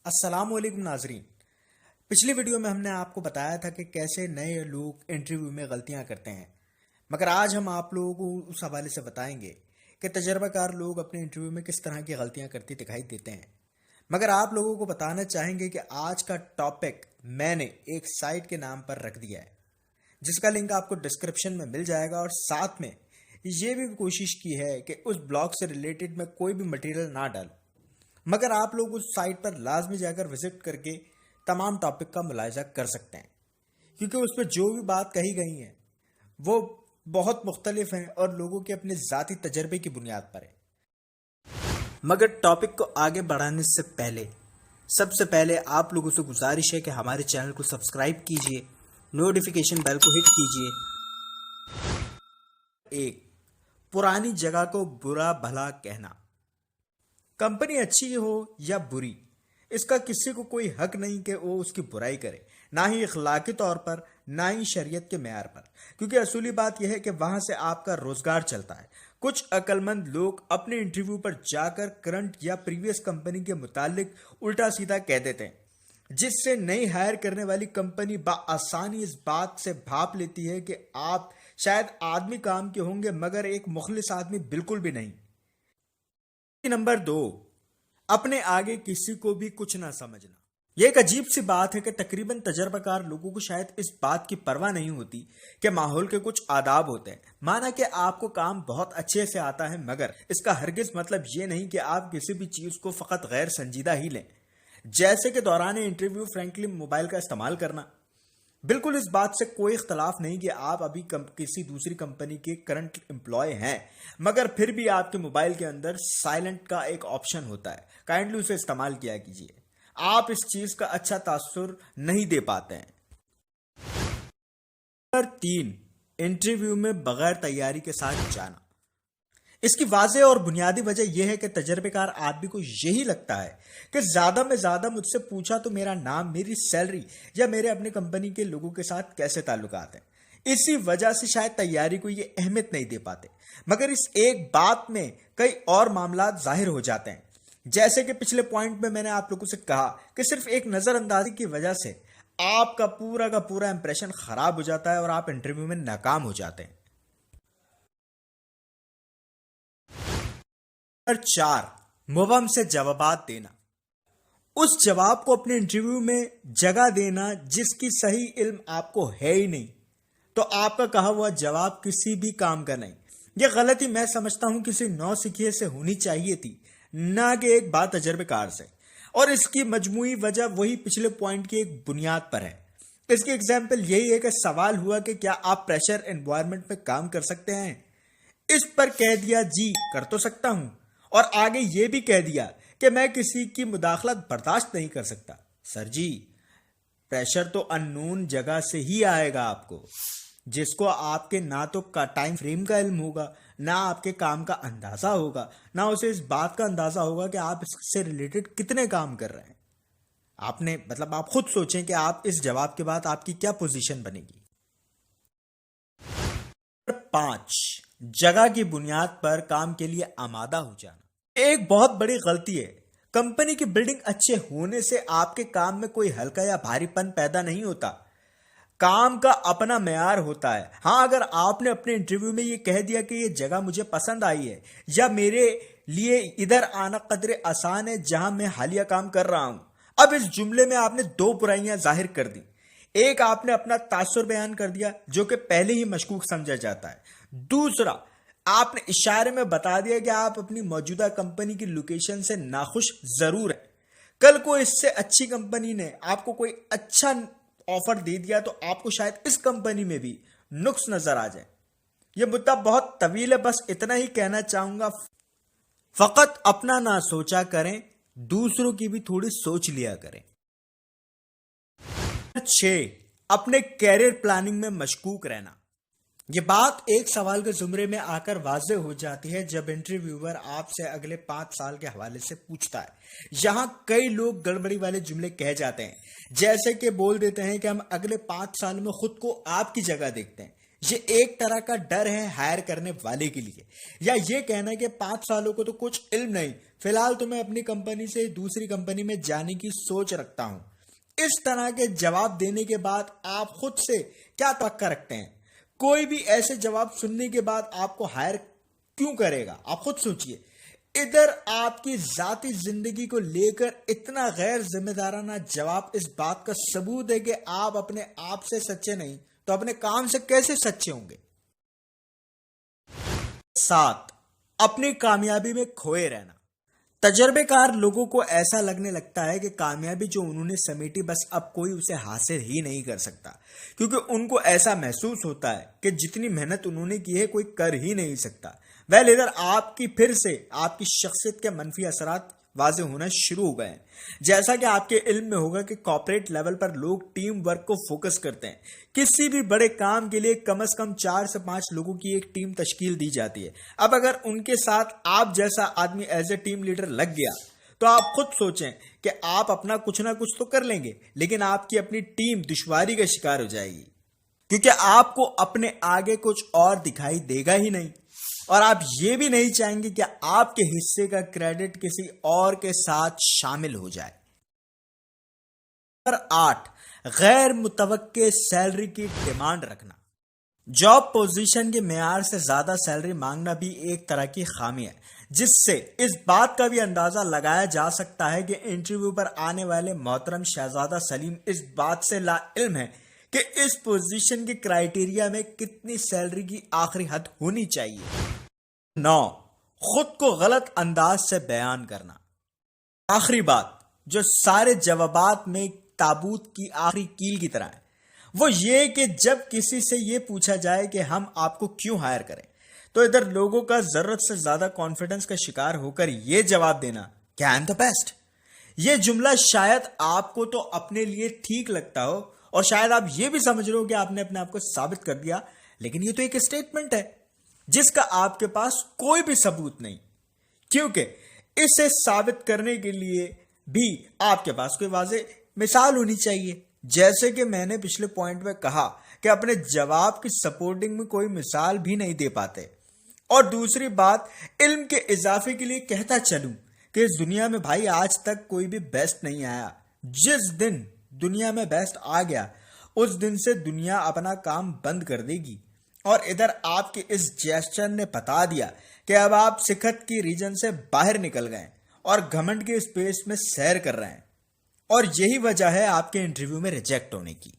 अस्सलाम वालेकुम नाजरीन। पिछली वीडियो में हमने आपको बताया था कि कैसे नए लोग इंटरव्यू में गलतियां करते हैं, मगर आज हम आप लोगों को उस हवाले से बताएंगे कि तजर्बाकार लोग अपने इंटरव्यू में किस तरह की गलतियां करते दिखाई देते हैं। मगर आप लोगों को बताना चाहेंगे कि आज का टॉपिक मैंने एक साइट के नाम पर रख दिया है, जिसका लिंक आपको डिस्क्रिप्शन में मिल जाएगा, और साथ में ये भी कोशिश की है कि उस ब्लॉग से रिलेटेड मैं कोई भी मटेरियल ना डालूं, मगर आप लोग उस साइट पर लाजमी जाकर विजिट करके तमाम टॉपिक का मुलाहिजा कर सकते हैं, क्योंकि उस पर जो भी बात कही गई है वो बहुत मुख्तलिफ हैं और लोगों के अपने ज़ाती तजर्बे की बुनियाद पर है। मगर टॉपिक को आगे बढ़ाने से पहले सबसे पहले आप लोगों से गुजारिश है कि हमारे चैनल को सब्सक्राइब कीजिए, नोटिफिकेशन बेल को हिट कीजिए। एक, पुरानी जगह को बुरा भला कहना। कंपनी अच्छी हो या बुरी, इसका किसी को कोई हक नहीं कि वो उसकी बुराई करे, ना ही इखलाकी तौर पर, ना ही शरीयत के मेयार पर, क्योंकि असूली बात यह है कि वहां से आपका रोजगार चलता है। कुछ अक्लमंद लोग अपने इंटरव्यू पर जाकर करंट या प्रीवियस कंपनी के मुतालिक उल्टा सीधा कह देते हैं, जिससे नई हायर करने वाली कंपनी बआसानी इस बात से भाप लेती है कि आप शायद आदमी काम के होंगे, मगर एक मुखलिस आदमी बिल्कुल भी नहीं। नंबर 2, अपने आगे किसी को भी कुछ ना समझना। यह एक अजीब सी बात है कि तकरीबन तजर्बाकार लोगों को शायद इस बात की परवाह नहीं होती कि माहौल के कुछ आदाब होते हैं। माना कि आपको काम बहुत अच्छे से आता है, मगर इसका हरगिज मतलब यह नहीं कि आप किसी भी चीज को फकत गैर संजीदा ही लें, जैसे कि दौरान इंटरव्यू फ्रैंकली मोबाइल का इस्तेमाल करना। बिल्कुल इस बात से कोई इख्तलाफ नहीं कि आप अभी किसी दूसरी कंपनी के करंट एम्प्लॉय हैं, मगर फिर भी आपके मोबाइल के अंदर साइलेंट का एक ऑप्शन होता है, काइंडली उसे इस्तेमाल किया कीजिए। आप इस चीज का अच्छा तासुर नहीं दे पाते हैं। नंबर 3, इंटरव्यू में बगैर तैयारी के साथ जाना। इसकी वाज़ेह और बुनियादी वजह यह है कि तजर्बेकार आदमी को यही लगता है कि ज्यादा में ज्यादा मुझसे पूछा तो मेरा नाम, मेरी सैलरी या मेरे अपने कंपनी के लोगों के साथ कैसे ताल्लुकात हैं। इसी वजह से शायद तैयारी को ये अहमियत नहीं दे पाते, मगर इस एक बात में कई और मामला जाहिर हो जाते हैं। जैसे कि पिछले पॉइंट में मैंने आप लोगों से कहा कि सिर्फ एक नजरअंदाजी की वजह से आपका पूरा का पूरा इंप्रेशन खराब हो जाता है और आप इंटरव्यू में नाकाम हो जाते हैं। नंबर 4, मुबहम से जवाबात देना। उस जवाब को अपने इंटरव्यू में जगह देना जिसकी सही इल्म आपको है ही नहीं, तो आपका कहा हुआ जवाब किसी भी काम का नहीं। यह गलती मैं समझता हूं किसी नौसिखिए से होनी चाहिए थी, ना कि एक बात तजर्बेकार से, और इसकी मजमूई वजह वही पिछले पॉइंट की एक बुनियाद पर है। इसकी एग्जाम्पल यही है कि सवाल हुआ कि क्या आप प्रेशर एनवायरनमेंट में काम कर सकते हैं। इस पर कह दिया जी कर तो सकता हूं, और आगे ये भी कह दिया कि मैं किसी की मुदाखलत बर्दाश्त नहीं कर सकता। सर जी, प्रेशर तो अननोन जगह से ही आएगा आपको, जिसको आपके ना तो का टाइम फ्रेम का इल्म होगा, ना आपके काम का अंदाजा होगा, ना उसे इस बात का अंदाजा होगा कि आप इससे रिलेटेड कितने काम कर रहे हैं। आप खुद सोचें कि आप इस जवाब के बाद आपकी क्या पोजीशन बनेगी। 5, जगह की बुनियाद पर काम के लिए आमादा हो जाना। एक बहुत बड़ी गलती है। कंपनी की बिल्डिंग अच्छे होने से आपके काम में कोई हल्का या भारीपन पैदा नहीं होता। काम का अपना मेयार होता है। हाँ, अगर आपने अपने इंटरव्यू में ये कह दिया कि ये जगह मुझे पसंद आई है, या मेरे लिए इधर आना कदरे आसान है जहां मैं हालिया काम कर रहा हूं, अब इस जुमले में आपने 2 बुराइयां जाहिर कर दी। एक, आपने अपना तासुर बयान कर दिया जो कि पहले ही मशकूक समझा जाता है। दूसरा, आपने इशारे में बता दिया कि आप अपनी मौजूदा कंपनी की लोकेशन से नाखुश जरूर है। कल को इससे अच्छी कंपनी ने आपको कोई अच्छा ऑफर दे दिया तो आपको शायद इस कंपनी में भी नुक्स नजर आ जाए। यह मुद्दा बहुत तवील है, बस इतना ही कहना चाहूंगा, फकत अपना ना सोचा करें, दूसरों की भी थोड़ी सोच लिया करें। 6, अपने कैरियर प्लानिंग में मशकूक रहना। यह बात एक सवाल के जुमरे में आकर वाज़ेह हो जाती है जब इंटरव्यूअर आपसे अगले 5 साल के हवाले से पूछता है। यहां कई लोग गड़बड़ी वाले जुमले कह जाते हैं, जैसे कि बोल देते हैं कि हम अगले 5 साल में खुद को आपकी जगह देखते हैं। یہ ایک طرح کا ڈر ہے ہائر کرنے والے کے لیے، یا یہ کہنا کہ 5 سالوں کو تو کچھ علم نہیں، فی الحال تو میں اپنی کمپنی سے دوسری کمپنی میں جانے کی سوچ رکھتا ہوں۔ اس طرح کے جواب دینے کے بعد آپ خود سے کیا توقع رکھتے ہیں؟ کوئی بھی ایسے جواب سننے کے بعد آپ کو ہائر کیوں کرے گا؟ آپ خود سوچئے۔ ادھر آپ کی ذاتی زندگی کو لے کر اتنا غیر ذمہ دارانہ جواب اس بات کا ثبوت ہے کہ آپ اپنے آپ سے سچے نہیں تو اپنے کام سے کیسے سچے ہوں گے؟ 7. اپنی کامیابی میں کھوئے رہنا۔ تجربے کار لوگوں کو ایسا لگنے لگتا ہے کہ کامیابی جو انہوں نے سمیٹی بس اب کوئی اسے حاصل ہی نہیں کر سکتا، کیونکہ ان کو ایسا محسوس ہوتا ہے کہ جتنی محنت انہوں نے کی ہے کوئی کر ہی نہیں سکتا۔ ادھر آپ کی پھر سے آپ کی شخصیت کے منفی اثرات واضح ہونا شروع ہو گئے ہیں۔ جیسا کہ آپ کے علم میں ہوگا کہ کارپوریٹ لیول پر لوگ ٹیم ورک کو فوکس کرتے ہیں۔ کسی بھی بڑے کام کے لیے کم از کم 4 سے 5 لوگوں کی ایک ٹیم تشکیل دی جاتی ہے۔ اب اگر ان کے ساتھ آپ جیسا آدمی ایز اے ٹیم لیڈر لگ گیا تو آپ خود سوچیں کہ آپ اپنا کچھ نہ کچھ تو کر لیں گے، لیکن آپ کی اپنی ٹیم دشواری کا شکار ہو جائے گی، کیونکہ آپ کو اپنے آگے کچھ اور دکھائی دے گا ہی نہیں، اور آپ یہ بھی نہیں چاہیں گے کہ آپ کے حصے کا کریڈٹ کسی اور کے ساتھ شامل ہو جائے۔ 8. غیر متوقع سیلری کی ڈیمانڈ رکھنا۔ جاب پوزیشن کے معیار سے زیادہ سیلری مانگنا بھی ایک طرح کی خامی ہے، جس سے اس بات کا بھی اندازہ لگایا جا سکتا ہے کہ انٹرویو پر آنے والے محترم شہزادہ سلیم اس بات سے لا علم ہے کہ اس پوزیشن کے کرائیٹیریا میں کتنی سیلری کی آخری حد ہونی چاہیے۔ 9. خود کو غلط انداز سے بیان کرنا۔ آخری بات جو سارے جوابات میں تابوت کی آخری کیل کی طرح ہے، وہ یہ کہ جب کسی سے یہ پوچھا جائے کہ ہم آپ کو کیوں ہائر کریں، تو ادھر لوگوں کا ضرورت سے زیادہ کانفیڈنس کا شکار ہو کر یہ جواب دینا کہ آئی ایم دا بیسٹ۔ یہ جملہ شاید آپ کو تو اپنے لیے ٹھیک لگتا ہو اور شاید آپ یہ بھی سمجھ رہے ہو کہ آپ نے اپنے آپ کو ثابت کر دیا، لیکن یہ تو ایک اسٹیٹمنٹ ہے جس کا آپ کے پاس کوئی بھی ثبوت نہیں، کیونکہ اسے ثابت کرنے کے لیے بھی آپ کے پاس کوئی واضح مثال ہونی چاہیے۔ جیسے کہ میں نے پچھلے پوائنٹ میں کہا کہ اپنے جواب کی سپورٹنگ میں کوئی مثال بھی نہیں دے پاتے۔ اور دوسری بات، علم کے اضافے کے لیے کہتا چلوں کہ اس دنیا میں بھائی آج تک کوئی بھی بیسٹ نہیں آیا۔ جس دن دنیا میں بیسٹ آ گیا اس دن سے دنیا اپنا کام بند کر دے گی، اور ادھر آپ کے اس جیسچر نے بتا دیا کہ اب آپ سکھت کی ریجن سے باہر نکل گئے اور گھمنڈ کے اسپیس میں سیر کر رہے ہیں، اور یہی وجہ ہے آپ کے انٹرویو میں ریجیکٹ ہونے کی۔